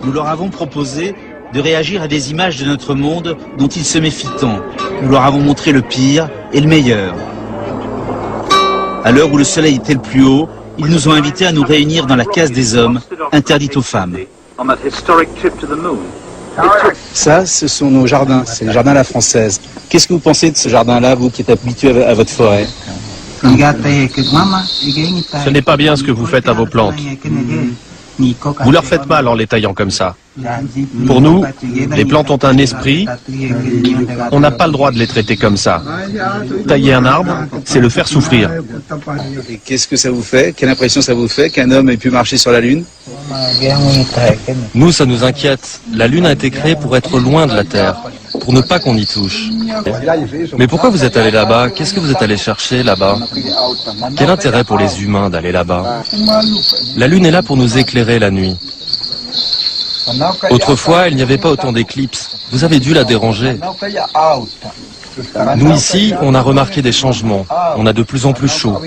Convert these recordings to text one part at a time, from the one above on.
Nous leur avons proposé de réagir à des images de notre monde dont ils se méfient tant. Nous leur avons montré le pire et le meilleur. À l'heure où le soleil était le plus haut, ils nous ont invités à nous réunir dans la case des hommes, interdite aux femmes. Ça, ce sont nos jardins, c'est le jardin à la française. Qu'est-ce que vous pensez de ce jardin-là, vous qui êtes habitué à votre forêt? Ce n'est pas bien ce que vous faites à vos plantes. Vous leur faites mal en les taillant comme ça. Pour nous, les plantes ont un esprit. On n'a pas le droit de les traiter comme ça. Tailler un arbre, c'est le faire souffrir. Et qu'est-ce que ça vous fait? Quelle impression ça vous fait qu'un homme ait pu marcher sur la Lune? Nous, ça nous inquiète. La Lune a été créée pour être loin de la Terre, pour ne pas qu'on y touche. Mais pourquoi vous êtes allé là-bas? Qu'est-ce que vous êtes allé chercher là-bas? Quel intérêt pour les humains d'aller là-bas? La Lune est là pour nous éclairer la nuit. Autrefois, il n'y avait pas autant d'éclipses. Vous avez dû la déranger. Nous ici, on a remarqué des changements. On a de plus en plus chaud.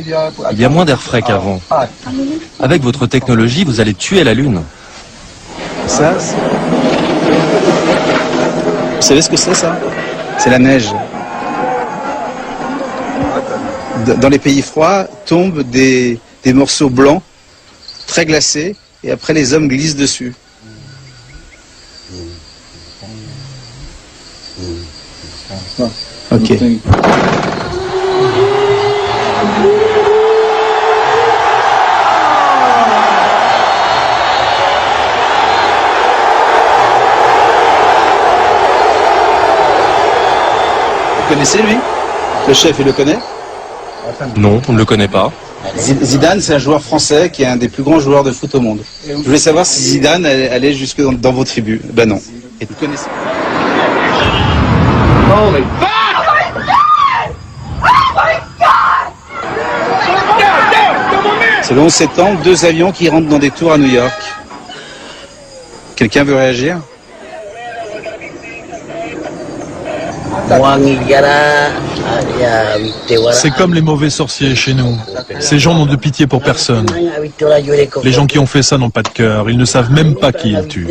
Il y a moins d'air frais qu'avant. Avec votre technologie, vous allez tuer la Lune. Ça, vous savez ce que c'est, ça? C'est la neige. Dans les pays froids, tombent des morceaux blancs, très glacés, et après les hommes glissent dessus. Ok. Vous connaissez lui? Le chef, il le connaît? Non, on ne le connaît pas. Zidane, c'est un joueur français qui est un des plus grands joueurs de foot au monde. Je voulais savoir si Zidane allait jusque dans vos tribus. Ben non. Et vous connaissez? C'est le 11 septembre, 2 avions qui rentrent dans des tours à New York. Quelqu'un veut réagir? C'est comme les mauvais sorciers chez nous. Ces gens n'ont de pitié pour personne. Les gens qui ont fait ça n'ont pas de cœur. Ils ne savent même pas qui ils tuent.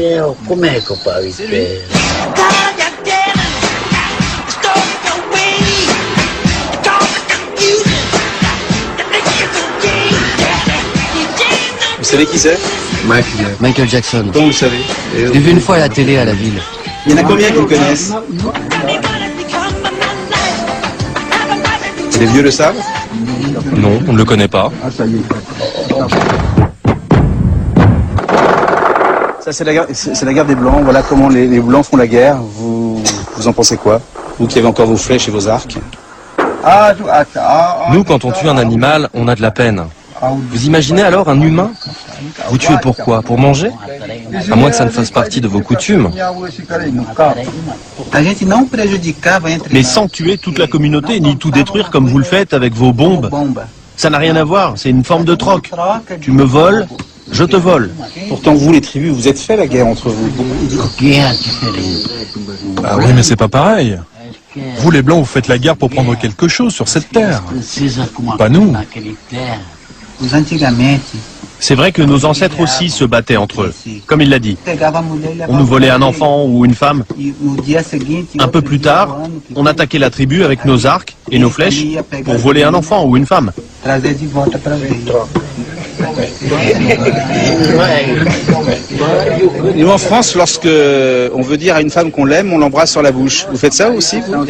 Vous savez qui c'est? Michael Jackson. Comment vous savez? Je l'ai vu une fois à la télé à la ville. Il y en a combien qui le connaissent? Les vieux le savent? Non, on ne le connaît pas. Ça, c'est la guerre des Blancs. Voilà comment les Blancs font la guerre. Vous en pensez quoi? Vous qui avez encore vos flèches et vos arcs. Nous, quand on tue un animal, on a de la peine. Vous imaginez alors un humain? Vous tuez pourquoi? Pour manger? À moins que ça ne fasse partie de vos coutumes. Mais sans tuer toute la communauté, ni tout détruire comme vous le faites avec vos bombes. Ça n'a rien à voir, c'est une forme de troc. Tu me voles, je te vole. Pourtant, vous, les tribus, vous êtes fait la guerre entre vous. Ah oui, mais c'est pas pareil. Vous, les Blancs, vous faites la guerre pour prendre quelque chose sur cette terre. Pas nous. C'est vrai que nos ancêtres aussi se battaient entre eux, comme il l'a dit. On nous volait un enfant ou une femme. Un peu plus tard, on attaquait la tribu avec nos arcs et nos flèches pour voler un enfant ou une femme. Nous, en France, lorsque on veut dire à une femme qu'on l'aime, on l'embrasse sur la bouche. Vous faites ça aussi, vous?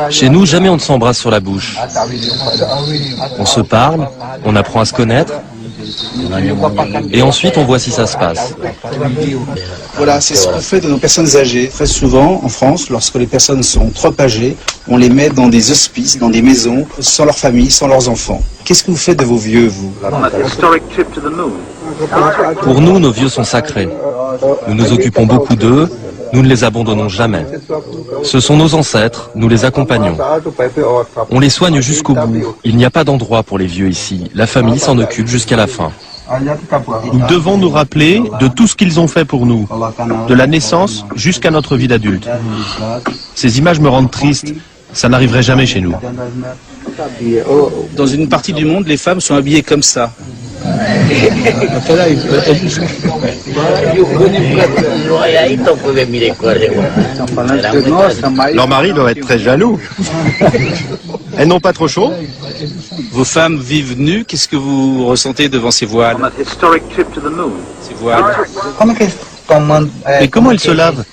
Chez nous, jamais on ne s'embrasse sur la bouche. On se parle, on apprend à se connaître, et ensuite on voit si ça se passe. Voilà, c'est ce qu'on fait de nos personnes âgées. Très souvent, en France, lorsque les personnes sont trop âgées, on les met dans des hospices, dans des maisons, sans leur famille, sans leurs enfants. Qu'est-ce que vous faites de vos vieux, vous? Pour nous, nos vieux sont sacrés. Nous nous occupons beaucoup d'eux, nous ne les abandonnons jamais. Ce sont nos ancêtres, nous les accompagnons. On les soigne jusqu'au bout. Il n'y a pas d'endroit pour les vieux ici. La famille s'en occupe jusqu'à la fin. Nous devons nous rappeler de tout ce qu'ils ont fait pour nous, de la naissance jusqu'à notre vie d'adulte. Ces images me rendent triste. Ça n'arriverait jamais chez nous. Dans une partie du monde, les femmes sont habillées comme ça. Leur mari doit être très jaloux. Elles n'ont pas trop chaud? Vos femmes vivent nues, qu'est-ce que vous ressentez devant ces voiles? Ces voiles. Mais comment elles se lavent?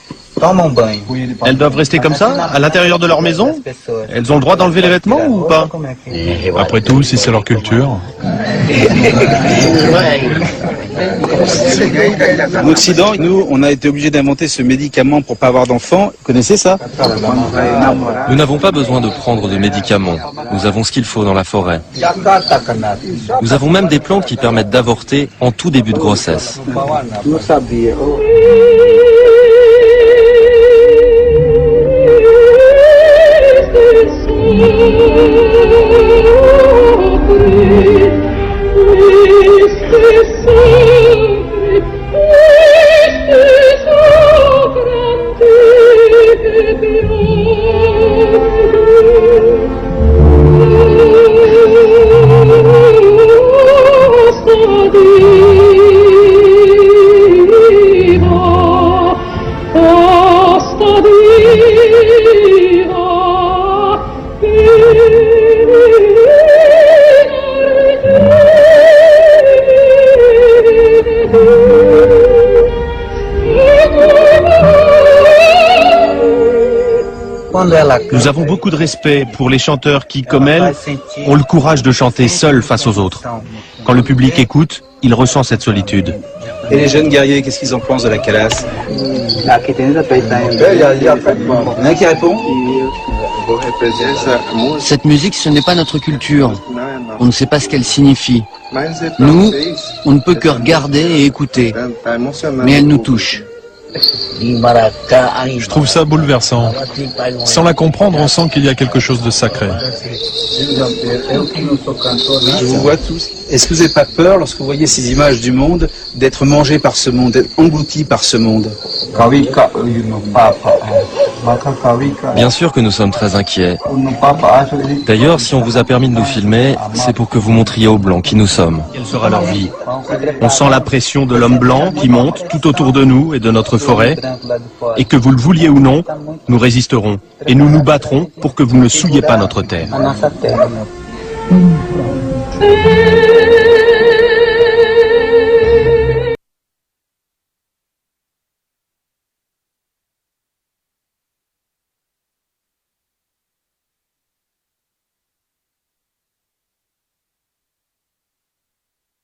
Elles doivent rester comme ça, à l'intérieur de leur maison? Elles ont le droit d'enlever les vêtements ou pas? Après tout, si c'est leur culture. En Occident, nous, on a été obligé d'inventer ce médicament pour pas avoir d'enfants. Vous connaissez ça? Nous n'avons pas besoin de prendre de médicaments. Nous avons ce qu'il faut dans la forêt. Nous avons même des plantes qui permettent d'avorter en tout début de grossesse. Nous avons beaucoup de respect pour les chanteurs qui, comme elles, ont le courage de chanter seuls face aux autres. Quand le public écoute, il ressent cette solitude. Et les jeunes guerriers, qu'est-ce qu'ils en pensent de la calasse? Il y en a un qui répond? Cette musique, ce n'est pas notre culture. On ne sait pas ce qu'elle signifie. Nous, on ne peut que regarder et écouter. Mais elle nous touche. Je trouve ça bouleversant. Sans la comprendre, on sent qu'il y a quelque chose de sacré. Je vous vois tous. Est-ce que vous n'avez pas peur, lorsque vous voyez ces images du monde, d'être mangé par ce monde, d'être englouti par ce monde? Bien sûr que nous sommes très inquiets. D'ailleurs, si on vous a permis de nous filmer, c'est pour que vous montriez aux Blancs qui nous sommes. Quelle sera leur vie? On sent la pression de l'homme blanc qui monte tout autour de nous et de notre forêt. Et que vous le vouliez ou non, nous résisterons. Et nous nous battrons pour que vous ne souilliez pas notre terre.